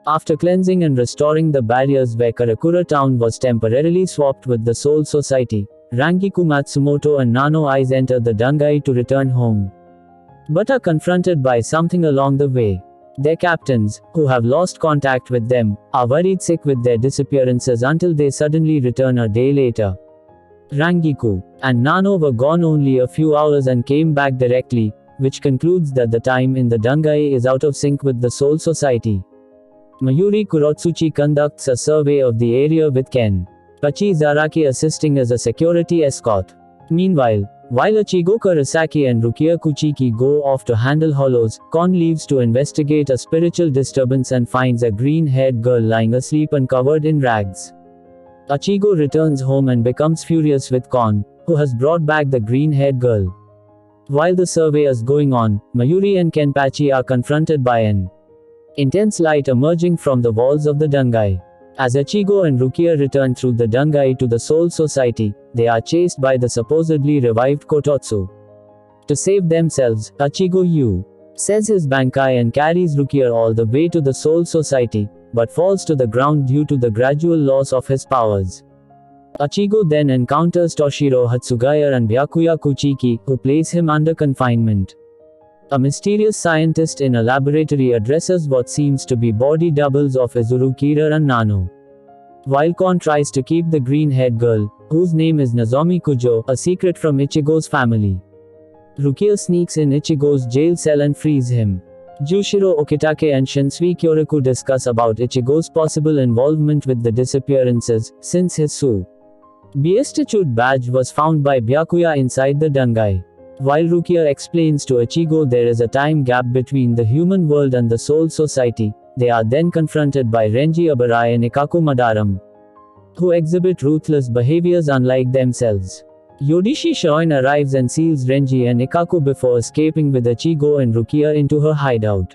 After cleansing and restoring the barriers where Karakura town was temporarily swapped with the Soul Society, Rangiku Matsumoto and Nano Eyes enter the Dangai to return home. But are confronted by something along the way. Their captains, who have lost contact with them, are worried sick with their disappearances until they suddenly return a day later. Rangiku and Nano were gone only a few hours and came back directly, which concludes that the time in the Dangai is out of sync with the Soul Society. Mayuri Kurotsuchi conducts a survey of the area with Ken Pachi Zaraki assisting as a security escort. Meanwhile, while Ichigo Kurosaki and Rukia Kuchiki go off to handle hollows, Kon leaves to investigate a spiritual disturbance and finds a green-haired girl lying asleep and covered in rags. Ichigo returns home and becomes furious with Kon, who has brought back the green-haired girl. While the survey is going on, Mayuri and Kenpachi are confronted by an intense light emerging from the walls of the Dangai. As Ichigo and Rukia return through the Dangai to the Soul Society, they are chased by the supposedly revived Kototsu. To save themselves, Ichigo says his Bankai and carries Rukia all the way to the Soul Society, but falls to the ground due to the gradual loss of his powers. Ichigo then encounters Toshiro Hatsugaya and Byakuya Kuchiki, who place him under confinement. A mysterious scientist in a laboratory addresses what seems to be body doubles of Izuru Kira and Nano. While Kon tries to keep the green-haired girl, whose name is Nozomi Kujo, a secret from Ichigo's family. Rukia sneaks in Ichigo's jail cell and frees him. Jushiro Okitake and Shinsui Kyoraku discuss about Ichigo's possible involvement with the disappearances, since his Beatitude badge was found by Byakuya inside the Dangai. While Rukia explains to Ichigo there is a time gap between the human world and the Soul Society, they are then confronted by Renji Abarai and Ikaku Madaram, who exhibit ruthless behaviors unlike themselves. Yodishi Shoin arrives and seals Renji and Ikaku before escaping with Ichigo and Rukia into her hideout.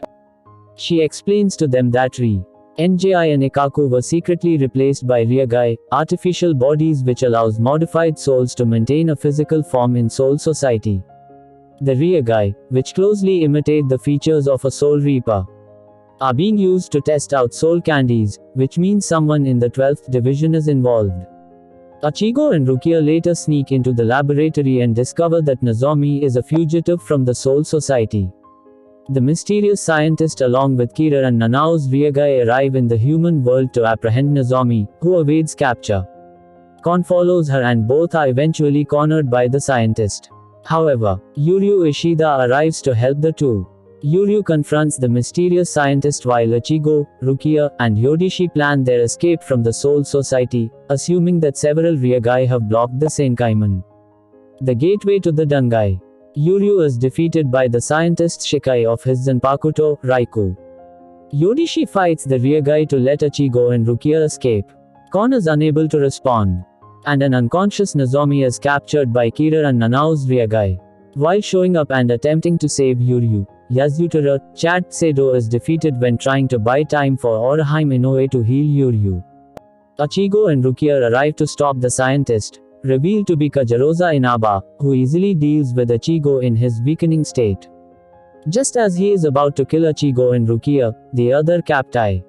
She explains to them that NJI and Ikaku were secretly replaced by Ryagai, artificial bodies which allows modified souls to maintain a physical form in Soul Society. The Ryagai, which closely imitate the features of a Soul Reaper, are being used to test out soul candies, which means someone in the 12th division is involved. Ichigo and Rukia later sneak into the laboratory and discover that Nozomi is a fugitive from the Soul Society. The mysterious scientist along with Kira and Nanao's Ryagai arrive in the human world to apprehend Nozomi, who evades capture. Kon follows her and both are eventually cornered by the scientist. However, Yuryu Ishida arrives to help the two. Yuryu confronts the mysterious scientist while Ichigo, Rukia, and Yodishi plan their escape from the Soul Society, assuming that several Ryagai have blocked the Senkaiman, the gateway to the Dangai. Yuryu is defeated by the scientist Shikai of his Zanpakuto, Raikou. Yodishi fights the Ryagai to let Ichigo and Rukia escape. Kon is unable to respond, and an unconscious Nozomi is captured by Kira and Nanao's Ryagai. While showing up and attempting to save Yuryu, Yasutara, Chad Tsedo is defeated when trying to buy time for Oraheim Inoue to heal Yuryu. Ichigo and Rukia arrive to stop the scientist, revealed to be Kajaroza Inaba, who easily deals with Ichigo in his weakening state. Just as he is about to kill Ichigo and Rukia, the other Captai,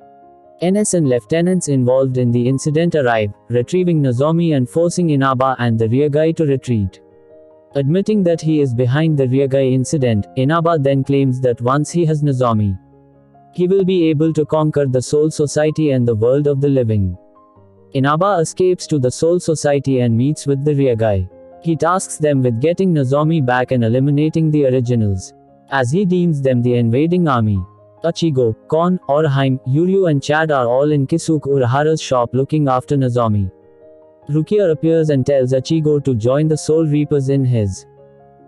NS and lieutenants involved in the incident arrive, retrieving Nozomi and forcing Inaba and the Ryagai to retreat. Admitting that he is behind the Ryagai incident, Inaba then claims that once he has Nozomi, he will be able to conquer the Soul Society and the world of the living. Inaba escapes to the Soul Society and meets with the Ryagai. He tasks them with getting Nozomi back and eliminating the originals, as he deems them the invading army. Ichigo, Kon, Oraheim, Yuryu and Chad are all in Kisuke Urahara's shop looking after Nozomi. Rukia appears and tells Ichigo to join the Soul Reapers in his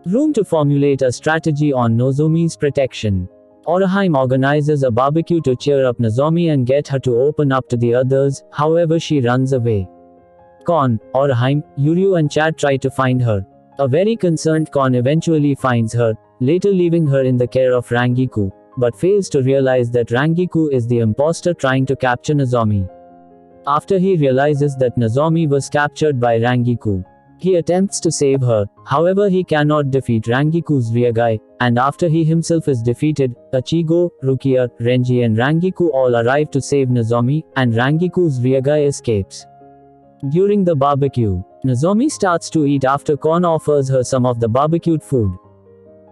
room to formulate a strategy on Nozomi's protection. Oraheim organizes a barbecue to cheer up Nozomi and get her to open up to the others, however she runs away. Kon, Oraheim, Yuryu and Chad try to find her. A very concerned Kon eventually finds her, later leaving her in the care of Rangiku, but fails to realize that Rangiku is the imposter trying to capture Nozomi. After he realizes that Nozomi was captured by Rangiku, He attempts to save her, however he cannot defeat Rangiku's rearguy, and after he himself is defeated, Ichigo, Rukia, Renji and Rangiku all arrive to save Nozomi, and Rangiku's rearguy escapes. During the barbecue, Nozomi starts to eat after Kon offers her some of the barbecued food.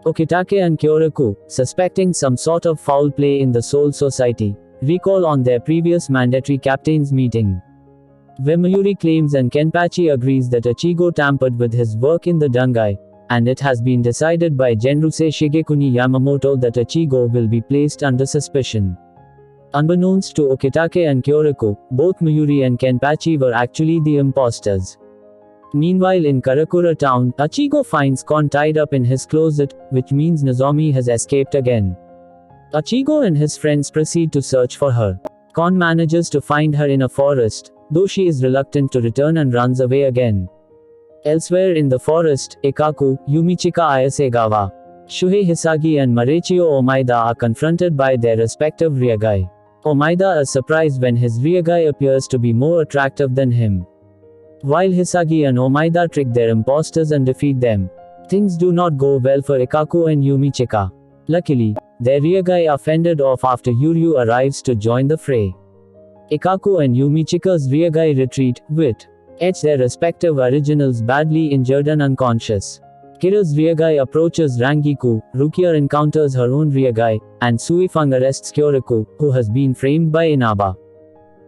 Okitake and Kyoraku, suspecting some sort of foul play in the Soul Society, recall on their previous mandatory captains meeting, where Mayuri claims and Kenpachi agrees that Ichigo tampered with his work in the Dangai, and it has been decided by Genrusei Shigekuni Yamamoto that Ichigo will be placed under suspicion. Unbeknownst to Okitake and Kyoraku, both Mayuri and Kenpachi were actually the imposters. Meanwhile in Karakura town, Ichigo finds Kon tied up in his closet, which means Nozomi has escaped again. Ichigo and his friends proceed to search for her. Kon manages to find her in a forest, though she is reluctant to return and runs away again. Elsewhere in the forest, Ikaku, Yumichika Ayasegawa, Shuhei Hisagi and Marechio Omaida are confronted by their respective rearguy. Omaida is surprised when his rearguy appears to be more attractive than him. While Hisagi and Omaida trick their imposters and defeat them, things do not go well for Ikaku and Yumichika. Luckily, their rearguy are fended off after Yuryu arrives to join the fray. Ikaku and Yumichika's rearguy retreat, with their respective originals badly injured and unconscious. Kira's rearguy approaches Rangiku, Rukia encounters her own rearguy, and Suifang arrests Kyoraku, who has been framed by Inaba.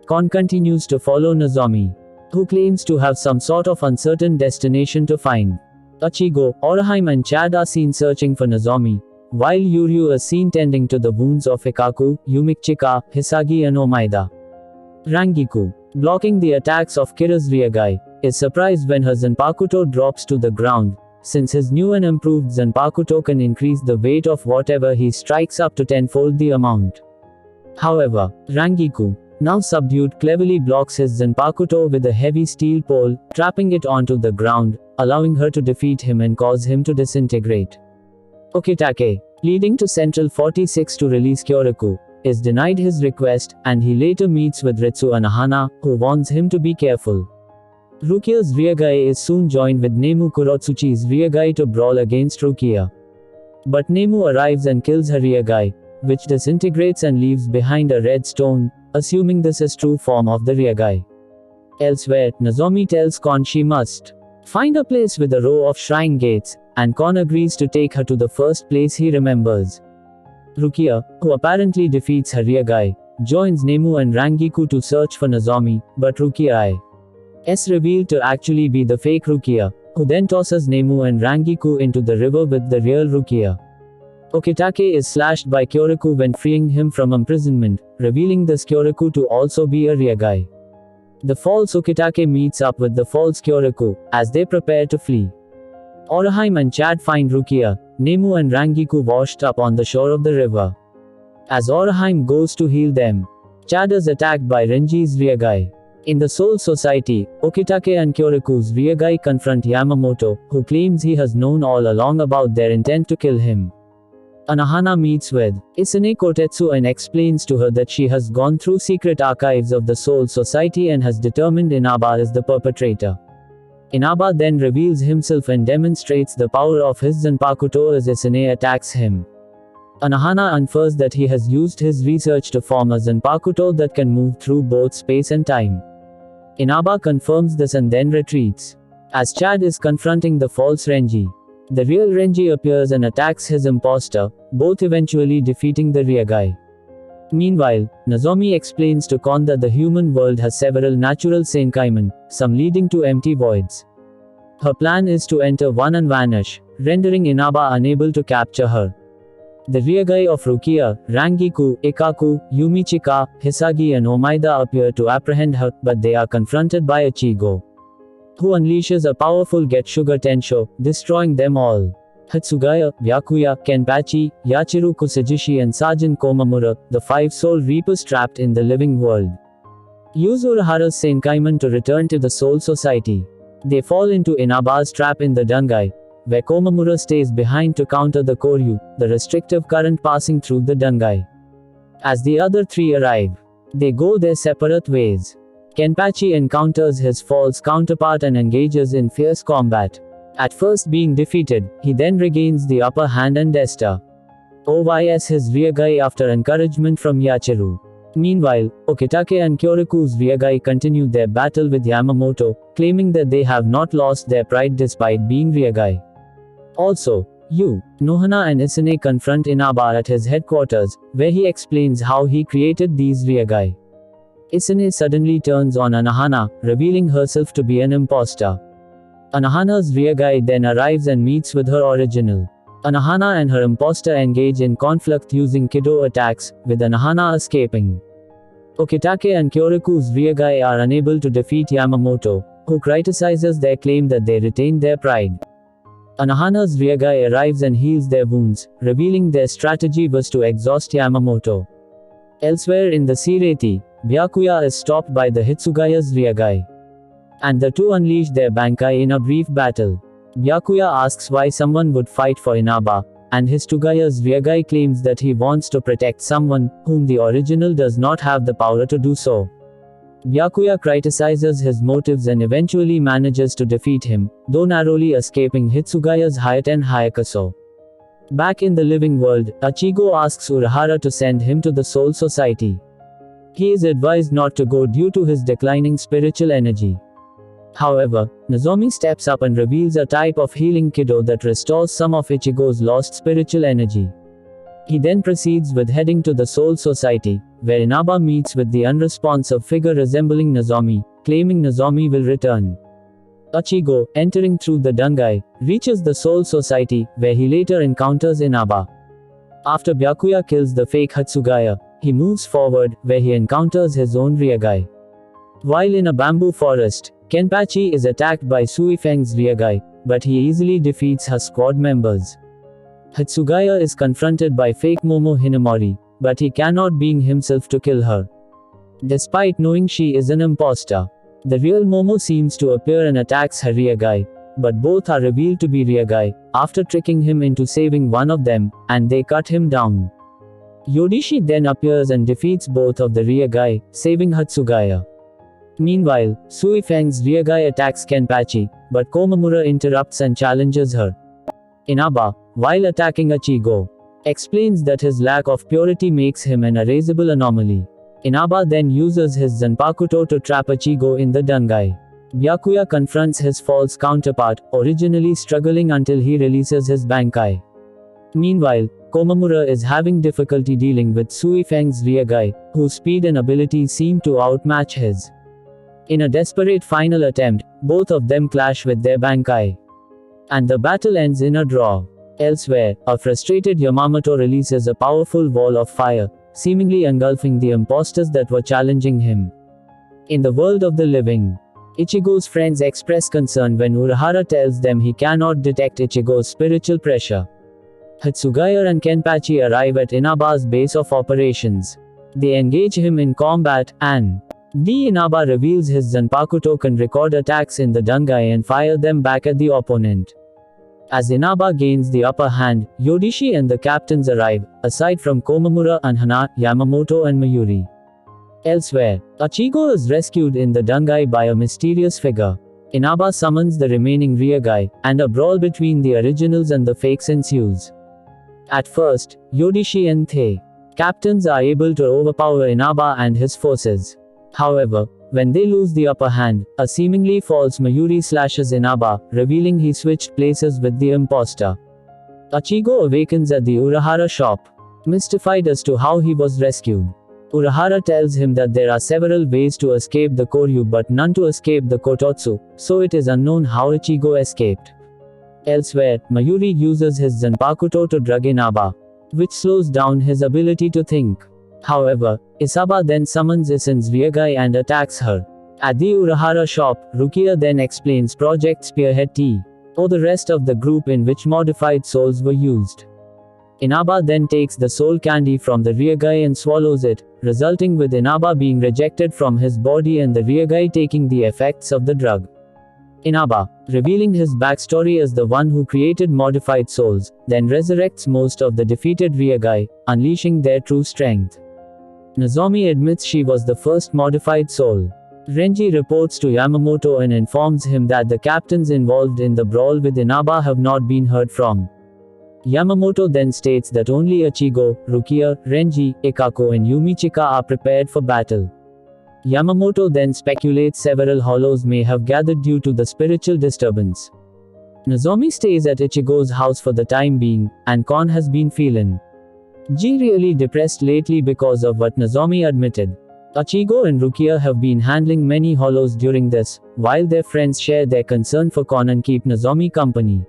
Kon continues to follow Nozomi, who claims to have some sort of uncertain destination to find. Ichigo, Oraheim and Chad are seen searching for Nozomi, while Yuryu is seen tending to the wounds of Ikaku, Yumichika, Hisagi and Omaida. Rangiku, blocking the attacks of Kira's rearguy, is surprised when her Zanpakuto drops to the ground, since his new and improved Zanpakuto can increase the weight of whatever he strikes up to tenfold the amount. However, Rangiku, now subdued, cleverly blocks his Zanpakuto with a heavy steel pole, trapping it onto the ground, allowing her to defeat him and cause him to disintegrate. Okitake, pleading to Central 46 to release Kyoraku, is denied his request, and he later meets with Ritsu Anahana, who warns him to be careful. Rukia's rearguy is soon joined with Nemu Kurotsuchi's rearguy to brawl against Rukia. But Nemu arrives and kills her rearguy, which disintegrates and leaves behind a red stone, assuming this is true form of the rearguy. Elsewhere, Nozomi tells Kon she must find a place with a row of shrine gates, and Kon agrees to take her to the first place he remembers. Rukia, who apparently defeats her rearguy, joins Nemu and Rangiku to search for Nozomi, but Rukia is revealed to actually be the fake Rukia, who then tosses Nemu and Rangiku into the river with the real Rukia. Okitake is slashed by Kyoraku when freeing him from imprisonment, revealing this Kyoraku to also be a rearguy. The false Okitake meets up with the false Kyoraku, as they prepare to flee. Oraheim and Chad find Rukia, Nemu and Rangiku washed up on the shore of the river. As Oraheim goes to heal them, Chad is attacked by Renji's rearguy. In the Soul Society, Okitake and Kyoraku's rearguy confront Yamamoto, who claims he has known all along about their intent to kill him. Anahana meets with Isune Kotetsu and explains to her that she has gone through secret archives of the Soul Society and has determined Inaba is the perpetrator. Inaba then reveals himself and demonstrates the power of his Zanpakuto as Isune attacks him. Anahana infers that he has used his research to form a Zanpakuto that can move through both space and time. Inaba confirms this and then retreats. As Chad is confronting the false Renji, the real Renji appears and attacks his imposter, both eventually defeating the rearguy. Meanwhile, Nozomi explains to Kon that the human world has several natural Senkaimen, some leading to empty voids. Her plan is to enter one and vanish, rendering Inaba unable to capture her. The rearguy of Rukia, Rangiku, Ikaku, Yumichika, Hisagi and Omaida appear to apprehend her, but they are confronted by Ichigo, who unleashes a powerful Get Sugar Tensho, destroying them all. Hatsugaya, Byakuya, Kenpachi, Yachiru Kusajishi and Sergeant Komamura, the 5 Soul Reapers trapped in the living world, use Urahara's Senkaimen to return to the Soul Society. They fall into Inaba's trap in the Dangai, where Komamura stays behind to counter the Koryu, the restrictive current passing through the Dangai. As the other 3 arrive, they go their separate ways. Kenpachi encounters his false counterpart and engages in fierce combat. At first being defeated, he then regains the upper hand and OYS his rearguard after encouragement from Yachiru. Meanwhile, Okitake and Kyoriku's rearguard continue their battle with Yamamoto, claiming that they have not lost their pride despite being rearguard. Also, Nohana and Isane confront Inaba at his headquarters, where he explains how he created these rearguard. Isane suddenly turns on Anohana, revealing herself to be an imposter. Anohana's rearguard then arrives and meets with her original. Anohana and her imposter engage in conflict using Kido attacks, with Anohana escaping. Okitake and Kyoriku's rearguard are unable to defeat Yamamoto, who criticizes their claim that they retained their pride. Anohana's rearguard arrives and heals their wounds, revealing their strategy was to exhaust Yamamoto. Elsewhere in the Sireti, Byakuya is stopped by the Hitsugaya's rearguard, and the two unleash their Bankai in a brief battle. Byakuya asks why someone would fight for Inaba, and Hitsugaya's rearguard claims that he wants to protect someone, whom the original does not have the power to do so. Byakuya criticizes his motives and eventually manages to defeat him, though narrowly escaping Hitsugaya's Hayaten Hayakaso. Back in the living world, Ichigo asks Urahara to send him to the Soul Society. He is advised not to go due to his declining spiritual energy. However, Nozomi steps up and reveals a type of healing Kido that restores some of Ichigo's lost spiritual energy. He then proceeds with heading to the Soul Society, where Inaba meets with the unresponsive figure resembling Nozomi, claiming Nozomi will return. Ichigo, entering through the Dangai, reaches the Soul Society, where he later encounters Inaba. After Byakuya kills the fake Hitsugaya, he moves forward, where he encounters his own rearguard. While in a bamboo forest, Kenpachi is attacked by Suifeng's rearguard, but he easily defeats her squad members. Hitsugaya is confronted by fake Momo Hinamori, but he cannot bring himself to kill her. Despite knowing she is an imposter, the real Momo seems to appear and attacks her rearguard, but both are revealed to be rearguard, after tricking him into saving one of them, and they cut him down. Yodishi then appears and defeats both of the rearguard, saving Hitsugaya. Meanwhile, Suifeng's rearguard attacks Kenpachi, but Komamura interrupts and challenges her. Inaba, while attacking Ichigo, explains that his lack of purity makes him an erasable anomaly. Inaba then uses his Zanpakuto to trap Ichigo in the Dangai. Byakuya confronts his false counterpart, originally struggling until he releases his Bankai. Meanwhile, Komamura is having difficulty dealing with Suifeng's rearguard, whose speed and abilities seem to outmatch his. In a desperate final attempt, both of them clash with their Bankai, and the battle ends in a draw. Elsewhere, a frustrated Yamamoto releases a powerful wall of fire, seemingly engulfing the imposters that were challenging him. In the world of the living, Ichigo's friends express concern when Urahara tells them he cannot detect Ichigo's spiritual pressure. Hitsugaya and Kenpachi arrive at Inaba's base of operations. They engage him in combat, and Inaba reveals his Zanpakuto can record attacks in the Dangai and fire them back at the opponent. As Inaba gains the upper hand, Yodishi and the captains arrive, aside from Komamura and Hana, Yamamoto and Mayuri. Elsewhere, Ichigo is rescued in the Dangai by a mysterious figure. Inaba summons the remaining rearguard, and a brawl between the originals and the fakes ensues. At first, Yodishi and the captains are able to overpower Inaba and his forces. However, when they lose the upper hand, a seemingly false Mayuri slashes Inaba, revealing he switched places with the imposter. Ichigo awakens at the Urahara shop, mystified as to how he was rescued. Urahara tells him that there are several ways to escape the Koryu but none to escape the Kototsu, so it is unknown how Ichigo escaped. Elsewhere, Mayuri uses his Zanpakuto to drug Inaba, which slows down his ability to think. However, Isaba then summons Isen's rearguard and attacks her. At the Urahara shop, Rukia then explains Project Spearhead T, or the rest of the group in which modified souls were used. Inaba then takes the soul candy from the rearguard and swallows it, resulting with Inaba being rejected from his body and the rearguard taking the effects of the drug. Inaba, revealing his backstory as the one who created modified souls, then resurrects most of the defeated rearguard, unleashing their true strength. Nozomi admits she was the first modified soul. Renji reports to Yamamoto and informs him that the captains involved in the brawl with Inaba have not been heard from. Yamamoto then states that only Ichigo, Rukia, Renji, Ikako and Yumichika are prepared for battle. Yamamoto then speculates several hollows may have gathered due to the spiritual disturbance. Nozomi stays at Ichigo's house for the time being, and Kon has been feeling really depressed lately because of what Nozomi admitted. Ichigo and Rukia have been handling many hollows during this, while their friends share their concern for Kon and keep Nozomi company.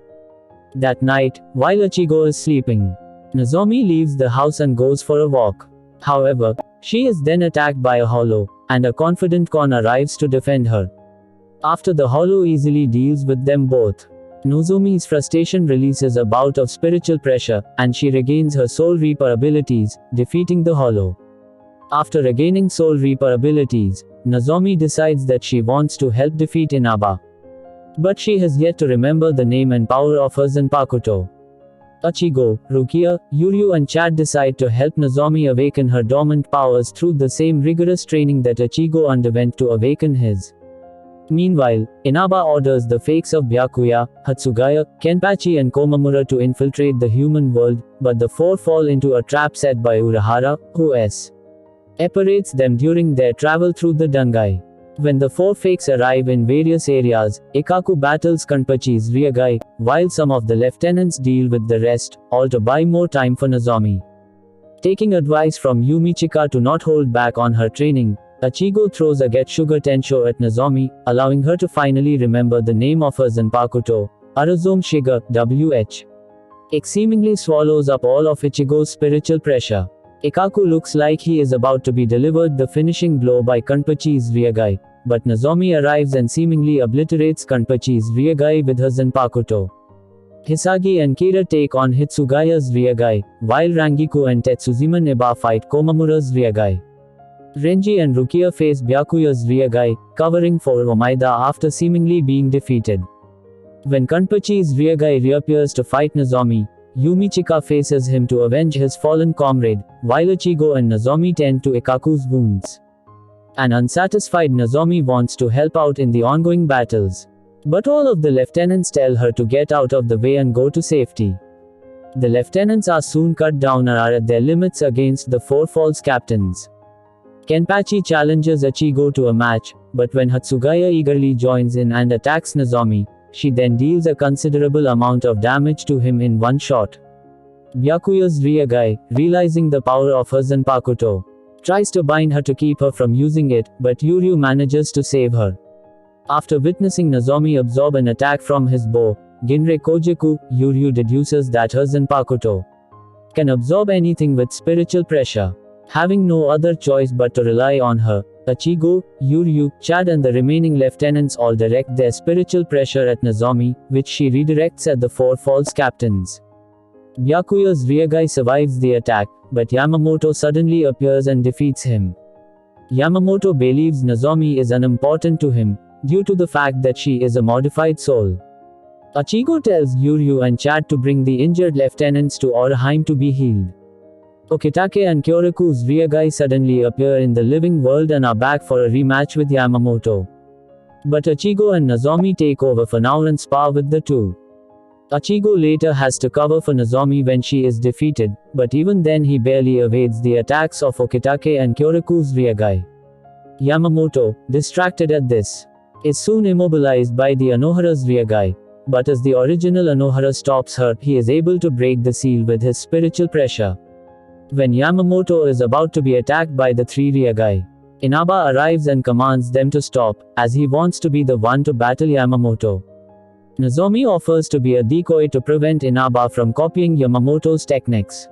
That night, while Ichigo is sleeping, Nozomi leaves the house and goes for a walk. However, she is then attacked by a hollow, and a confident Kon arrives to defend her. After the hollow easily deals with them both, Nozomi's frustration releases a bout of spiritual pressure, and she regains her Soul Reaper abilities, defeating the hollow. After regaining Soul Reaper abilities, Nozomi decides that she wants to help defeat Inaba. But she has yet to remember the name and power of her Zanpakuto. Ichigo, Rukia, Yuryu and Chad decide to help Nozomi awaken her dormant powers through the same rigorous training that Ichigo underwent to awaken his. Meanwhile, Inaba orders the fakes of Byakuya, Hatsugaya, Kenpachi and Komamura to infiltrate the human world, but the four fall into a trap set by Urahara, who apparates them during their travel through the Dangai. When the four fakes arrive in various areas, Ikaku battles Kenpachi's Ryagai, while some of the lieutenants deal with the rest, all to buy more time for Nozomi. Taking advice from Yumichika to not hold back on her training, Ichigo throws a Get Sugar Tensho at Nozomi, allowing her to finally remember the name of her Zanpakuto, Arazome Shiga, WH. It seemingly swallows up all of Ichigo's spiritual pressure. Ikaku looks like he is about to be delivered the finishing blow by Kenpachi's Ryagai, but Nozomi arrives and seemingly obliterates Kenpachi's Ryagai with her Zanpakuto. Hisagi and Kira take on Hitsugaya's Ryagai, while Rangiku and Tetsuzima Iba fight Komamura's Ryagai. Renji and Rukia face Byakuya's Ryagai, covering for Omaida after seemingly being defeated. When Kenpachi's Ryagai reappears to fight Nozomi, Yumichika faces him to avenge his fallen comrade, while Ichigo and Nozomi tend to Ikaku's wounds. An unsatisfied Nozomi wants to help out in the ongoing battles. But all of the lieutenants tell her to get out of the way and go to safety. The lieutenants are soon cut down and are at their limits against the four false captains. Kenpachi challenges Ichigo to a match, but when Hatsugaya eagerly joins in and attacks Nozomi, she then deals a considerable amount of damage to him in one shot. Byakuya's Ryagai, realizing the power of her Zanpakuto, tries to bind her to keep her from using it, but Yuryu manages to save her. After witnessing Nozomi absorb an attack from his bow, Ginrei Kojiku, Yuryu deduces that her Zanpakuto can absorb anything with spiritual pressure. Having no other choice but to rely on her, Ichigo, Yuryu, Chad and the remaining lieutenants all direct their spiritual pressure at Nozomi, which she redirects at the four false captains. Byakuya's Ryagai survives the attack, but Yamamoto suddenly appears and defeats him. Yamamoto believes Nozomi is unimportant to him, due to the fact that she is a modified soul. Ichigo tells Yuryu and Chad to bring the injured lieutenants to Orheim to be healed. Okitake and Kyoriku's Ryagai suddenly appear in the living world and are back for a rematch with Yamamoto. But Ichigo and Nozomi take over for now and spar with the two. Ichigo later has to cover for Nozomi when she is defeated, but even then he barely evades the attacks of Okitake and Kyoriku's Ryagai. Yamamoto, distracted at this, is soon immobilized by the Anohara's Ryagai, but as the original Anohara stops her, he is able to break the seal with his spiritual pressure. When Yamamoto is about to be attacked by the three Ryagai, Inaba arrives and commands them to stop, as he wants to be the one to battle Yamamoto. Nozomi offers to be a decoy to prevent Inaba from copying Yamamoto's techniques.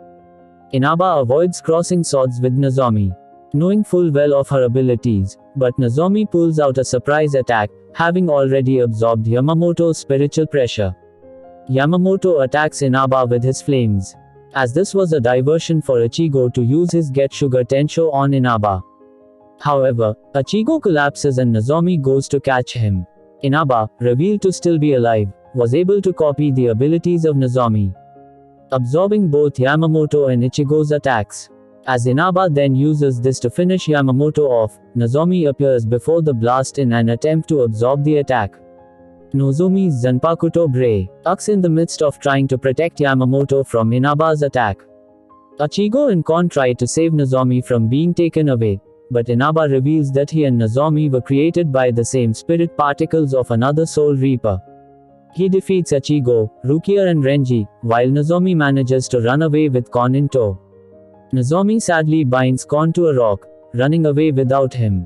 Inaba avoids crossing swords with Nozomi, knowing full well of her abilities, but Nozomi pulls out a surprise attack, having already absorbed Yamamoto's spiritual pressure. Yamamoto attacks Inaba with his flames, as this was a diversion for Ichigo to use his Get Sugar Tensho on Inaba. However, Ichigo collapses and Nozomi goes to catch him. Inaba, revealed to still be alive, was able to copy the abilities of Nozomi, absorbing both Yamamoto and Ichigo's attacks. As Inaba then uses this to finish Yamamoto off, Nozomi appears before the blast in an attempt to absorb the attack. Nozomi's Zanpakuto breaks in the midst of trying to protect Yamamoto from Inaba's attack. Ichigo and Kon try to save Nozomi from being taken away, but Inaba reveals that he and Nozomi were created by the same spirit particles of another Soul Reaper. He defeats Ichigo, Rukia and Renji, while Nozomi manages to run away with Kon in tow. Nozomi sadly binds Kon to a rock, running away without him.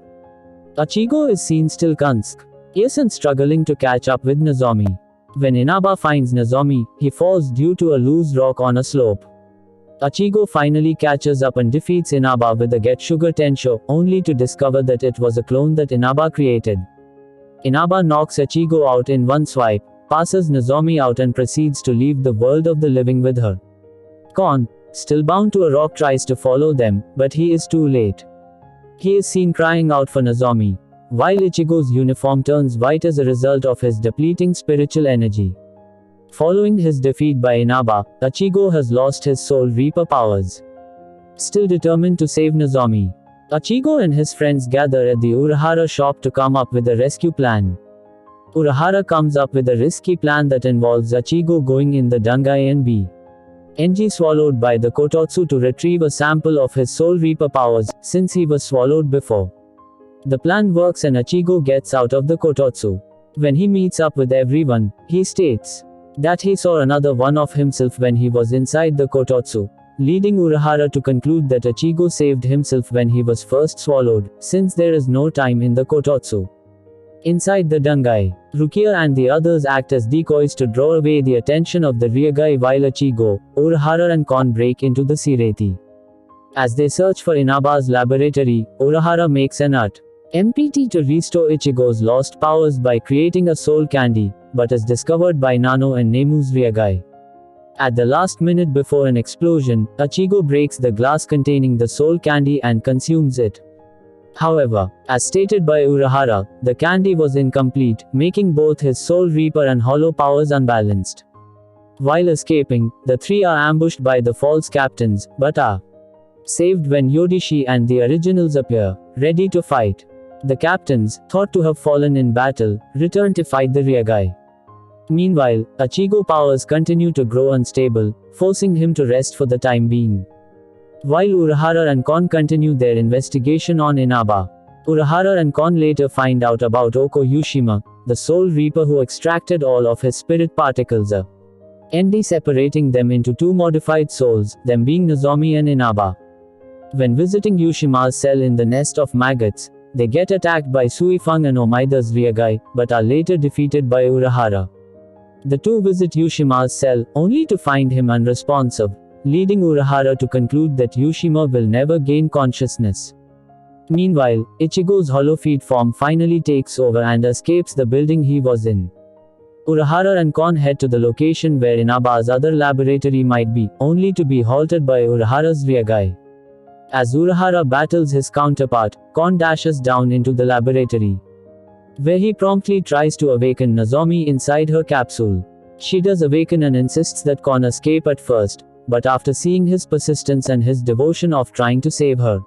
Ichigo is seen still conscious and struggling to catch up with Nozomi. When Inaba finds Nozomi, he falls due to a loose rock on a slope. Ichigo finally catches up and defeats Inaba with a Get Sugar Tensho, only to discover that it was a clone that Inaba created. Inaba knocks Ichigo out in one swipe, passes Nozomi out and proceeds to leave the world of the living with her. Kon, still bound to a rock, tries to follow them, but he is too late. He is seen crying out for Nozomi, while Ichigo's uniform turns white as a result of his depleting spiritual energy. Following his defeat by Inaba, Ichigo has lost his Soul Reaper powers. Still determined to save Nozomi, Ichigo and his friends gather at the Urahara shop to come up with a rescue plan. Urahara comes up with a risky plan that involves Ichigo going in the Dangai and Enji swallowed by the Kototsu to retrieve a sample of his Soul Reaper powers, since he was swallowed before. The plan works and Ichigo gets out of the Kototsu. When he meets up with everyone, he states that he saw another one of himself when he was inside the Kototsu, leading Urahara to conclude that Ichigo saved himself when he was first swallowed, since there is no time in the Kototsu. Inside the Dangai, Rukia and the others act as decoys to draw away the attention of the rearguy while Ichigo, Urahara and Kon break into the Sireti. As they search for Inaba's laboratory, Urahara makes an MPT to restore Ichigo's lost powers by creating a soul candy, but is discovered by Nano and Nemu's rearguy. At the last minute before an explosion, Ichigo breaks the glass containing the soul candy and consumes it. However, as stated by Urahara, the candy was incomplete, making both his Soul Reaper and Hollow powers unbalanced. While escaping, the three are ambushed by the false captains, but are saved when Yodishi and the originals appear, ready to fight. The captains, thought to have fallen in battle, return to fight the rearguy. Meanwhile, Ichigo powers continue to grow unstable, forcing him to rest for the time being. While Urahara and Kon continue their investigation on Inaba, Urahara and Kon later find out about Oko Yushima, the Soul Reaper who extracted all of his spirit particles, separating them into two modified souls, them being Nozomi and Inaba. When visiting Yushima's cell in the nest of maggots, they get attacked by Suifang and Omaida's rearguy, but are later defeated by Urahara. The two visit Yushima's cell, only to find him unresponsive, leading Urahara to conclude that Yushima will never gain consciousness. Meanwhile, Ichigo's hollow feed form finally takes over and escapes the building he was in. Urahara and Kon head to the location where Inaba's other laboratory might be, only to be halted by Urahara's rearguy. As Urahara battles his counterpart, Kon dashes down into the laboratory, where he promptly tries to awaken Nozomi inside her capsule. She does awaken and insists that Kon escape at first, but after seeing his persistence and his devotion of trying to save her,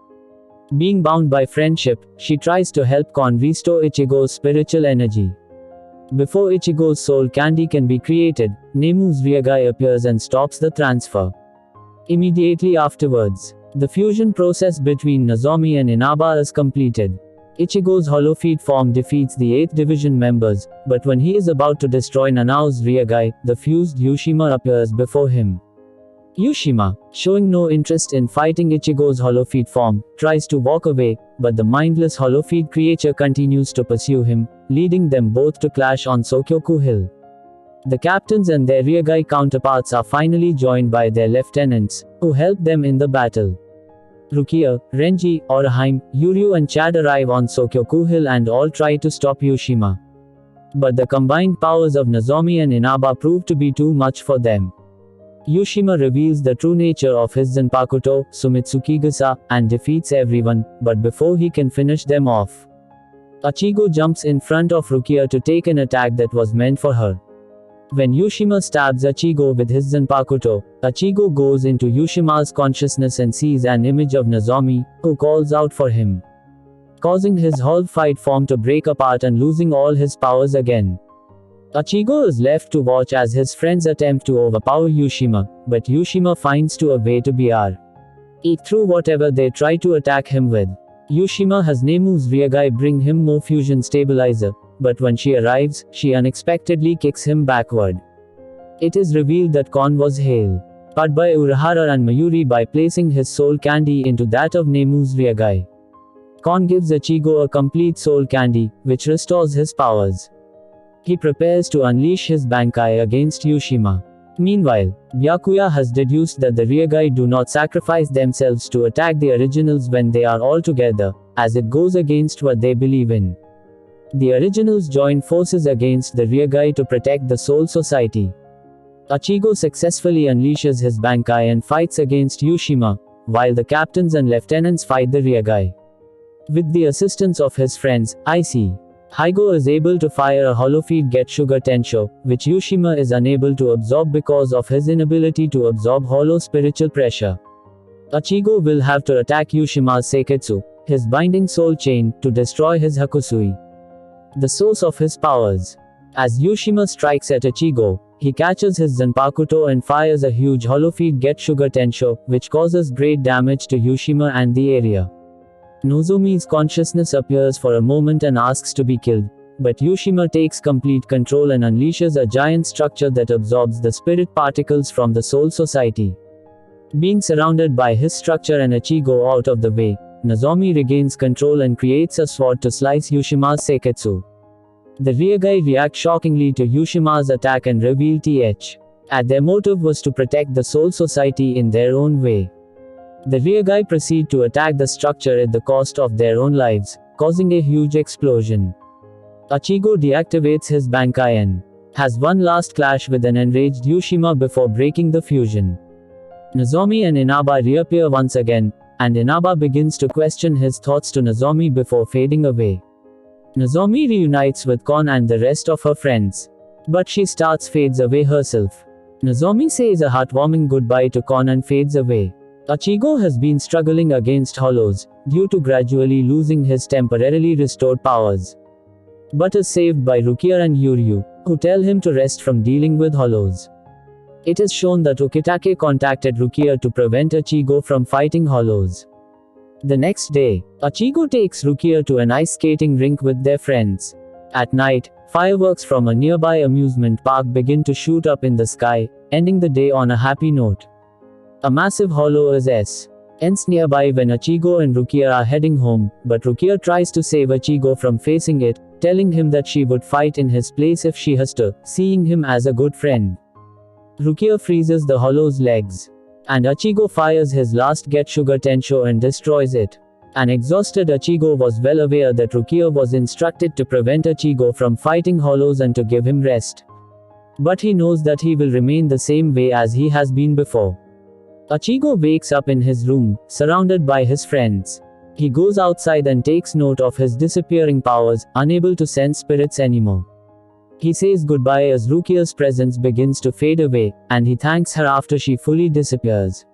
being bound by friendship, she tries to help Kon restore Ichigo's spiritual energy. Before Ichigo's soul candy can be created, Nemu's rearguy appears and stops the transfer. Immediately afterwards, the fusion process between Nozomi and Inaba is completed. Ichigo's hollow feed form defeats the 8th division members, but when he is about to destroy Nanao's rearguy, the fused Yushima appears before him. Yushima, showing no interest in fighting Ichigo's hollow feed form, tries to walk away, but the mindless hollow feed creature continues to pursue him, leading them both to clash on Sokyoku Hill. The captains and their rearguy counterparts are finally joined by their lieutenants, who help them in the battle. Rukia, Renji, Oraheim, Yuryu and Chad arrive on Sokyoku Hill and all try to stop Yushima. But the combined powers of Nozomi and Inaba prove to be too much for them. Yushima reveals the true nature of his Zanpakuto, Sumitsukigasa, and defeats everyone, but before he can finish them off, Ichigo jumps in front of Rukia to take an attack that was meant for her. When Yushima stabs Ichigo with his Zanpakuto, Ichigo goes into Yushima's consciousness and sees an image of Nozomi, who calls out for him, causing his whole fight form to break apart and losing all his powers again. Ichigo is left to watch as his friends attempt to overpower Yushima, but Yushima finds a way to eat through whatever they try to attack him with. Yushima has Nemu's Ryogai bring him more fusion stabilizer, but when she arrives, she unexpectedly kicks him backward. It is revealed that Kon was Hale, but by Urahara and Mayuri by placing his soul candy into that of Nemu's Ryogai. Kon gives Ichigo a complete soul candy, which restores his powers. He prepares to unleash his Bankai against Yushima. Meanwhile, Byakuya has deduced that the Ryogai do not sacrifice themselves to attack the originals when they are all together, as it goes against what they believe in. The originals join forces against the Ryogai to protect the Soul Society. Ichigo successfully unleashes his Bankai and fights against Yushima, while the captains and lieutenants fight the Ryogai. With the assistance of his friends, Hygo is able to fire a Holofeed Get Sugar Tensho, which Yushima is unable to absorb because of his inability to absorb hollow spiritual pressure. Ichigo will have to attack Yushima's Seiketsu, his binding soul chain, to destroy his Hakusui, the source of his powers. As Yushima strikes at Ichigo, he catches his Zanpakuto and fires a huge Holofeed Get Sugar Tensho, which causes great damage to Yushima and the area. Nozomi's consciousness appears for a moment and asks to be killed, but Yushima takes complete control and unleashes a giant structure that absorbs the spirit particles from the Soul Society. Being surrounded by his structure and Ichigo out of the way, Nozomi regains control and creates a sword to slice Yushima's Seiketsu. The Ryogai react shockingly to Yushima's attack and reveal that their motive was to protect the Soul Society in their own way. The Ryogai proceed to attack the structure at the cost of their own lives, causing a huge explosion. Ichigo deactivates his Bankai and has one last clash with an enraged Yushima before breaking the fusion. Nozomi and Inaba reappear once again, and Inaba begins to question his thoughts to Nozomi before fading away. Nozomi reunites with Kon and the rest of her friends, but she fades away herself. Nozomi says a heartwarming goodbye to Kon and fades away. Ichigo has been struggling against hollows, due to gradually losing his temporarily restored powers, but is saved by Rukia and Yuryu, who tell him to rest from dealing with hollows. It is shown that Ukitake contacted Rukia to prevent Ichigo from fighting hollows. The next day, Ichigo takes Rukia to an ice skating rink with their friends. At night, fireworks from a nearby amusement park begin to shoot up in the sky, ending the day on a happy note. A massive hollow is ends nearby when Ichigo and Rukia are heading home, but Rukia tries to save Ichigo from facing it, telling him that she would fight in his place if she has to, seeing him as a good friend. Rukia freezes the hollow's legs, and Ichigo fires his last Get Sugar Tensho and destroys it. An exhausted Ichigo was well aware that Rukia was instructed to prevent Ichigo from fighting hollows and to give him rest. But he knows that he will remain the same way as he has been before. Ichigo wakes up in his room, surrounded by his friends. He goes outside and takes note of his disappearing powers, unable to sense spirits anymore. He says goodbye as Rukia's presence begins to fade away, and he thanks her after she fully disappears.